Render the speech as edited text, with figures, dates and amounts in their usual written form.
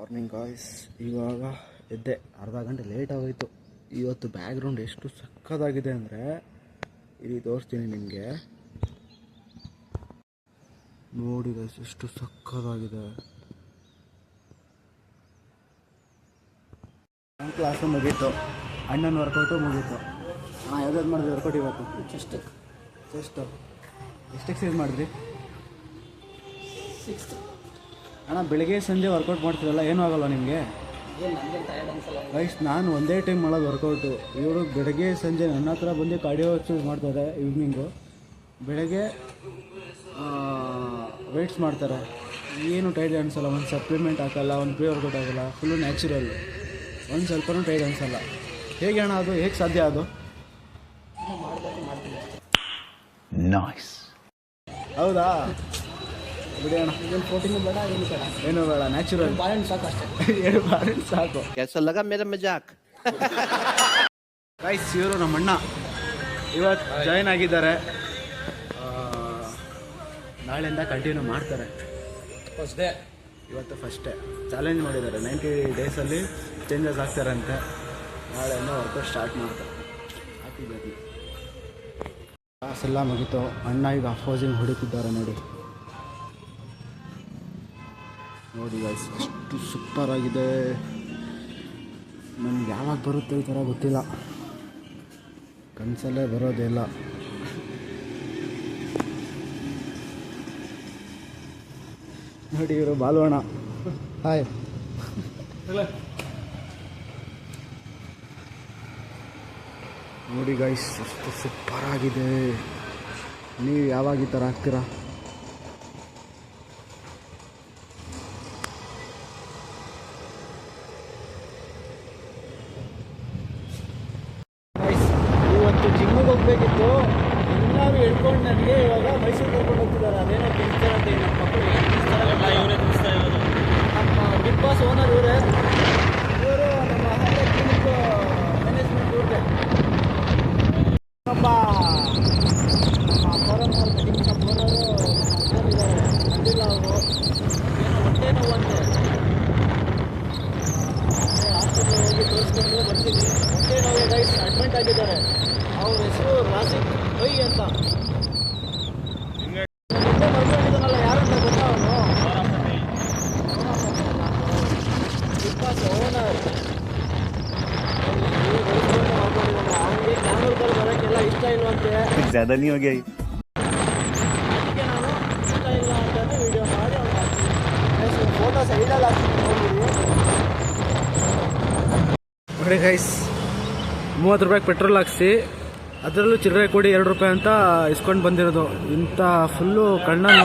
Morning guys, ಇವಾಗ ಎದ್ದೆ. ಅರ್ಧ ಗಂಟೆ ಲೇಟ್ ಆಗೋಯ್ತು. ಇವತ್ತು ಬ್ಯಾಕ್ಗ್ರೌಂಡ್ ಎಷ್ಟು ಸಕ್ಕತ್ತಾಗಿದೆ ಅಂದರೆ ಇಲ್ಲಿ ತೋರಿಸ್ತೀನಿ ನಿಮಗೆ. ನೋಡಿ ಗಾಯ್ಸ್, ಎಷ್ಟು ಸಕ್ಕತ್ತಾಗಿದೆ. ನನ್ನ ಕ್ಲಾಸು ಮುಗೀತು, ಅಣ್ಣನ ವರ್ಕೌಟು ಮುಗೀತು. ಯಾವ್ದಾದ್ರು ಮಾಡಿದ್ರಿ ವರ್ಕೌಟ್ ಇವತ್ತು? ಚೆಸ್ಟು ಎಷ್ಟು ಎಕ್ಸಸೈಸ್ ಮಾಡಿದ್ರಿ? 6. ಅಣ್ಣ, ಬೆಳಗ್ಗೆ ಸಂಜೆ ವರ್ಕೌಟ್ ಮಾಡ್ತೀರಲ್ಲ, ಏನೂ ಆಗೋಲ್ಲ ನಿಮಗೆ? ಗೈಸ್, ನಾನು ಒಂದೇ ಟೈಮ್ ಮಾಡೋದು ವರ್ಕೌಟು. ಇವರು ಬೆಳಗ್ಗೆ ಸಂಜೆ ನನ್ನ ಹತ್ರ ಬಂದು ಕಾರ್ಡಿಯೋ ಎಕ್ಸಸೈಸ್ ಮಾಡ್ತಾರೆ. ಈವ್ನಿಂಗು ಬೆಳಗ್ಗೆ ವೆಯ್ಟ್ಸ್ ಮಾಡ್ತಾರೆ. ಏನು ಟೈರ್ಡ್ ಅನಿಸಲ್ಲ, ಒಂದು ಸಪ್ಲಿಮೆಂಟ್ ಹಾಕಲ್ಲ, ಒಂದು ಪ್ರೀ ವರ್ಕೌಟ್ ಆಗೋಲ್ಲ, ಫುಲ್ಲು ನ್ಯಾಚುರಲ್. ಒಂದು ಸ್ವಲ್ಪನೂ ಟೈರ್ಡ್ ಅನಿಸಲ್ಲ. ಹೇಗೆ ಅಣ್ಣ ಅದು? ಹೇಗೆ ಸಾಧ್ಯ ಅದು? ನೈಸ್. ಹೌದಾ? ಬಿಡಿ ಅಣ್ಣ, ಏನು ಪ್ರೋಟೀನು ಬೇಡ, ಏನು ಬೇಡ, ಏನೂ ಬೇಡ, ನ್ಯಾಚುರಲ್. ಬಾಳೆಹಣ್ಣು ಸಾಕು ಅಷ್ಟೇ. 2 ಬಾಳೆಹಣ್ಣು ಸಾಕು. कैसा लगा मेरा मजाक? ಗೈಸ್, ಇವರು ನಮ್ಮ ಅಣ್ಣ ಇವತ್ತು ಜಾಯ್ನ್ ಆಗಿದ್ದಾರೆ. ನಾಳೆಯಿಂದ ಕಂಟಿನ್ಯೂ ಮಾಡ್ತಾರೆ. ಫಸ್ಟ್ ಡೇ ಇವತ್ತು ಫಸ್ಟೇ ಚಾಲೆಂಜ್ ಮಾಡಿದ್ದಾರೆ. 90 ಡೇಸಲ್ಲಿ ಚೇಂಜಸ್ ಆಗ್ತಾರಂತೆ. ನಾಳೆಯಿಂದ ವರ್ಕೌಟ್ ಸ್ಟಾರ್ಟ್ ಮಾಡ್ತಾರೆ. ಹಾಕಿದ್ದಾರೆ. ಕ್ಲಾಸ್ ಎಲ್ಲ ಮುಗೀತು. ಅಣ್ಣ ಈಗ ಅಫೋಸಿಂಗ್ ಹೊಡಿತಿದ್ದಾರೆ. ನೋಡಿ ಗೈಸ್, ಎಷ್ಟು ಸೂಪರ್ ಆಗಿದೆ. ನನಗೆ ಯಾವಾಗ ಬರುತ್ತೆ ಈ ಥರ ಗೊತ್ತಿಲ್ಲ, ಕನಸಲ್ಲೇ ಬರೋದೇ ಇಲ್ಲ. ನೋಡಿ, ಇವರು ಬಾಲೋಣ. ಹಾಯ್. ನೋಡಿ ಗೈಸ್, ಎಷ್ಟು ಸೂಪರ್ ಆಗಿದೆ. ನೀವು ಯಾವಾಗ ಈ ಥರ ಆಗ್ತೀರಾ? ಇವತ್ತು ಜಿಮ್ಮಿಗೆ ಹೋಗ್ಬೇಕಿತ್ತು. ಎಲ್ಲರೂ ಹೇಳ್ಕೊಂಡು ನನಗೆ ಇವಾಗ ಮೈಸೂರು ಕರ್ಕೊಂಡು ಹೋಗ್ತಿದ್ದಾರೆ. ಅದೇನೋ ತಿಂತಾರೆ ಅಂತ. ನಮ್ಮ ಮಕ್ಕಳು ನಮ್ಮ ಬಿಗ್ ಬಾಸ್ ಓನರ್ ಇವರೇ. ಇವರು ನಮ್ಮ ಹಳೆ ಕ್ಲಿನಿಕ್ ಮ್ಯಾನೇಜ್ಮೆಂಟ್ ಇವ್ರಿಗೆ. ನಮ್ಮ ಫಾರಮ್ ಕಟಿಂಗ್ ಶಾಪ್ ಓನರು ಇದ್ದಾರೆ, ಅಂದಿಲ್ಲ ಅವರು. ಏನೋ ಹೊಟ್ಟೆ ನೋವು ಅಂತೆ. ಹಾಸ್ಪಿಟಲ್ ಹೋಗಿ ತೋರಿಸ್ಕೊಂಡು ಬರ್ತೀನಿ. ಹೊಟ್ಟೆ ನೋವು ಗೈಸ್, ಅಡ್ಮಿಟ್ ಆಗಿದ್ದಾರೆ. ಅವ್ರ ಹೆಸರು ರಾಸಿಕ್ ಬೈ ಅಂತ. ಬರ್ಕೊಂಡಿದ್ದಾನಲ್ಲ, ಯಾರಂತ ಗೊತ್ತಾ ಅವನು? Bigg Boss owner. ಅವನಿಗೆ ಕ್ಯಾಮರದಲ್ಲಿ ಬರೋಕ್ಕೆಲ್ಲ ಇಷ್ಟ ಇಲ್ವಂತೆ. ज्यादा नहीं हो गया? ಅದಕ್ಕೆ ನಾನು ಇಷ್ಟ ಇಲ್ಲ ಅಂತಲೇ ವಿಡಿಯೋ ಮಾಡಿ ಅವ್ನು ಹಾಕ್ತೀನಿ. ಫೋಟೋ ಸೈಡಲ್ಲಿ ಹಾಕ್ತೀನಿ, ನೋಡಿ ಗೈಸ್. 30 ರೂಪಾಯಿಗೆ ಪೆಟ್ರೋಲ್ ಹಾಕ್ಸಿ, ಅದರಲ್ಲೂ ಚಿಲ್ಲರೆ ಕೊಡಿ 2 ರೂಪಾಯಿ ಅಂತ ಇಸ್ಕೊಂಡು ಬಂದಿರೋದು. ಇಂಥ ಫುಲ್ಲು ಕಣ್ಣನ್ನು